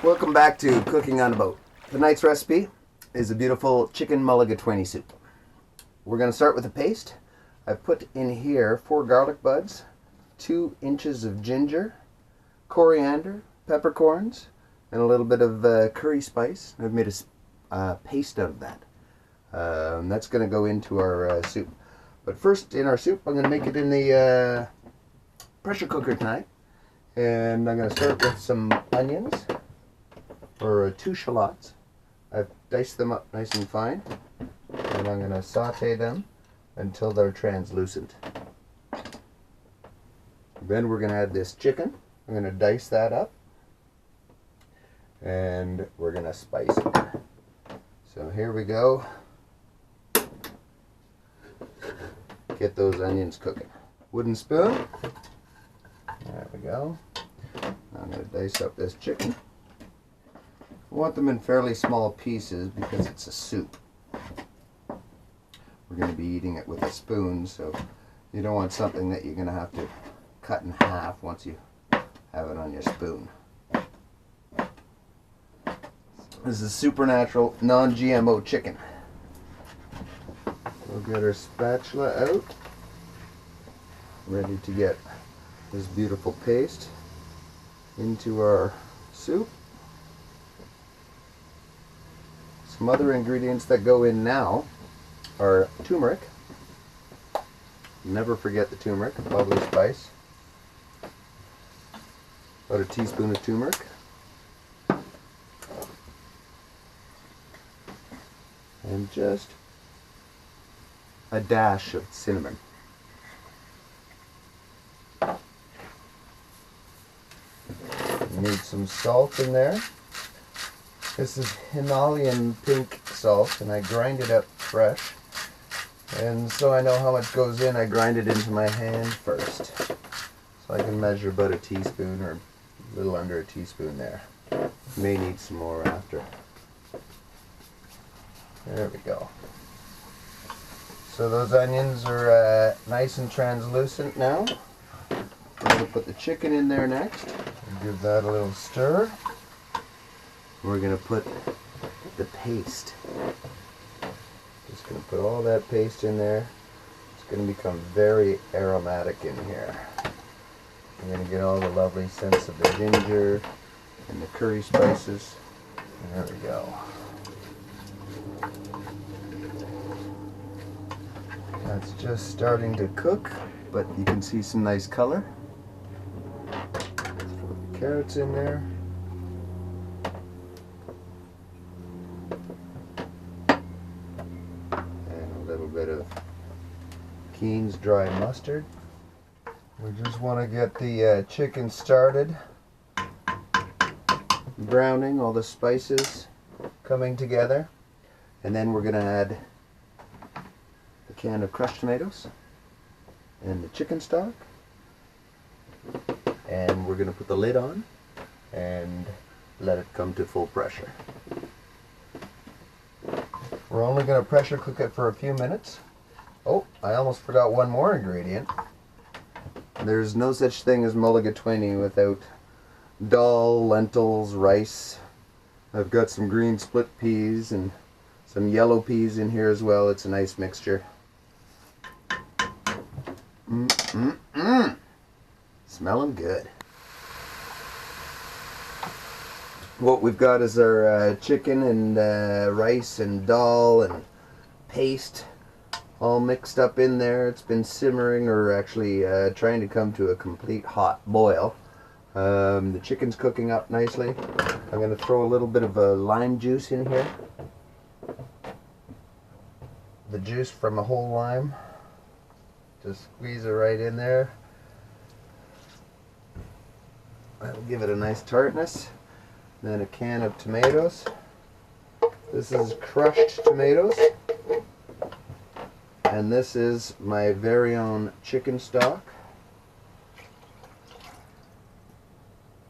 Welcome back to Cooking on a Boat. Tonight's recipe is a beautiful chicken mulligatwany soup. We're going to start with the paste. I've put in here 4 garlic buds, 2 inches of ginger, coriander, peppercorns, and a little bit of curry spice. I've made a paste out of that. That's going to go into our soup. But first, in our soup, I'm going to make it in the pressure cooker tonight. And I'm going to start with some onions, or 2 shallots. I've diced them up nice and fine, and I'm going to saute them until they're translucent. Then we're going to add this chicken. I'm going to dice that up, and we're going to spice it. So here we go. Get those onions cooking. Wooden spoon. There we go. I'm going to dice up this chicken. I want them in fairly small pieces because it's a soup. We're going to be eating it with a spoon, so you don't want something that you're going to have to cut in half once you have it on your spoon. This is supernatural, non-GMO chicken. We'll get our spatula out, ready to get this beautiful paste into our soup. Some other ingredients that go in now are turmeric. Never forget the turmeric, a lovely spice. About a teaspoon of turmeric. And just a dash of cinnamon. You need some salt in there. This is Himalayan pink salt, and I grind it up fresh. And so I know how much goes in, I grind it into my hand first. So I can measure about a teaspoon or a little under a teaspoon there. May need some more after. There we go. So those onions are nice and translucent now. I'm going to put the chicken in there next. Give that a little stir. We're going to put the paste. Just going to put all that paste in there. It's going to become very aromatic in here. You're going to get all the lovely scents of the ginger and the curry spices. There we go. That's just starting to cook, but you can see some nice color. Throw the carrots in there. And a little bit of Keen's dry mustard. We just want to get the chicken started. Browning, all the spices coming together. And then we're going to add a can of crushed tomatoes and the chicken stock, and we're going to put the lid on and let it come to full pressure. We're only going to pressure cook it for a few minutes. Oh, I almost forgot one more ingredient. There's no such thing as mulligatwany without dal, lentils, rice. I've got some green split peas and some yellow peas in here as well. It's a nice mixture. Smelling good. What we've got is our chicken and rice and dal and paste all mixed up in there. It's been simmering, or actually trying to come to a complete hot boil. The chicken's cooking up nicely. I'm going to throw a little bit of lime juice in here. The juice from a whole lime. Just squeeze it right in there. That'll give it a nice tartness. Then a can of tomatoes. This is crushed tomatoes. And this is my very own chicken stock.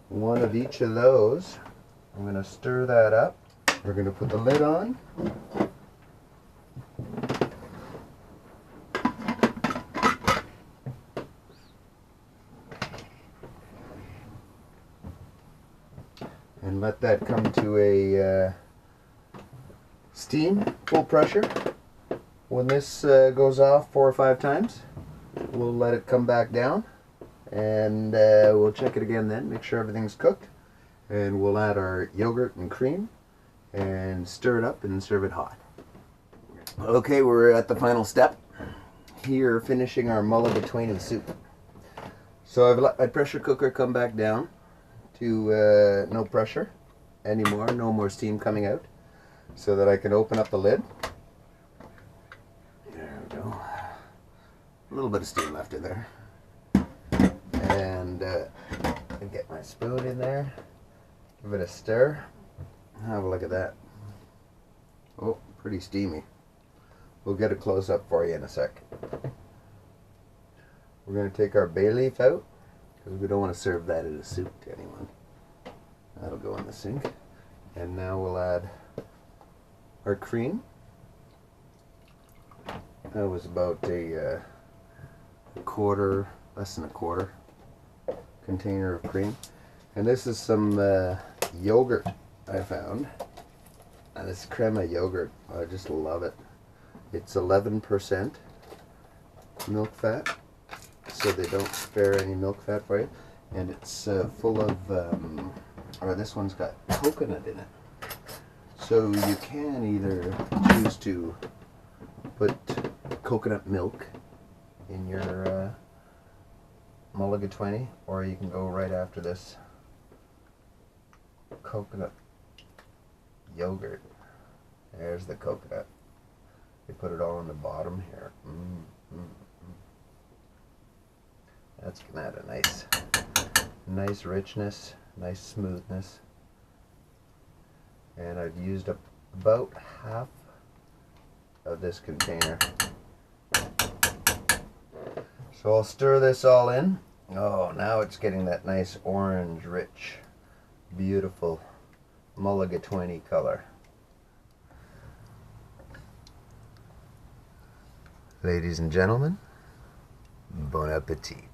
One of each of those. I'm going to stir that up. We're going to put the lid on. and let that come to a steam, full pressure. When this goes off 4 or 5 times, we'll let it come back down, and we'll check it again then, make sure everything's cooked, and we'll add our yogurt and cream and stir it up and serve it hot. Okay, we're at the final step here, finishing our mulligatawny soup. So I've let my pressure cooker come back down to no pressure anymore, no more steam coming out, so that I can open up the lid. There we go. A little bit of steam left in there. And get my spoon in there, give it a stir. Have a look at that. Oh, pretty steamy. We'll get a close-up for you in a sec. We're going to take our bay leaf out, because we don't want to serve that in a soup to anyone. That'll go in the sink. And now we'll add our cream. That was about a quarter, less than a quarter container of cream. And this is some yogurt I found. And this crema yogurt, I just love it. It's 11% milk fat, so they don't spare any milk fat for you. And it's full of, or this one's got coconut in it. So you can either choose to put coconut milk in your mulligatawny, or you can go right after this coconut yogurt. There's the coconut. They put it all on the bottom here. That's gonna add a nice richness, nice smoothness. And I've used up about half of this container. So I'll stir this all in. Oh, now it's getting that nice orange, rich, beautiful mulligatawny color. Ladies and gentlemen, bon appetit.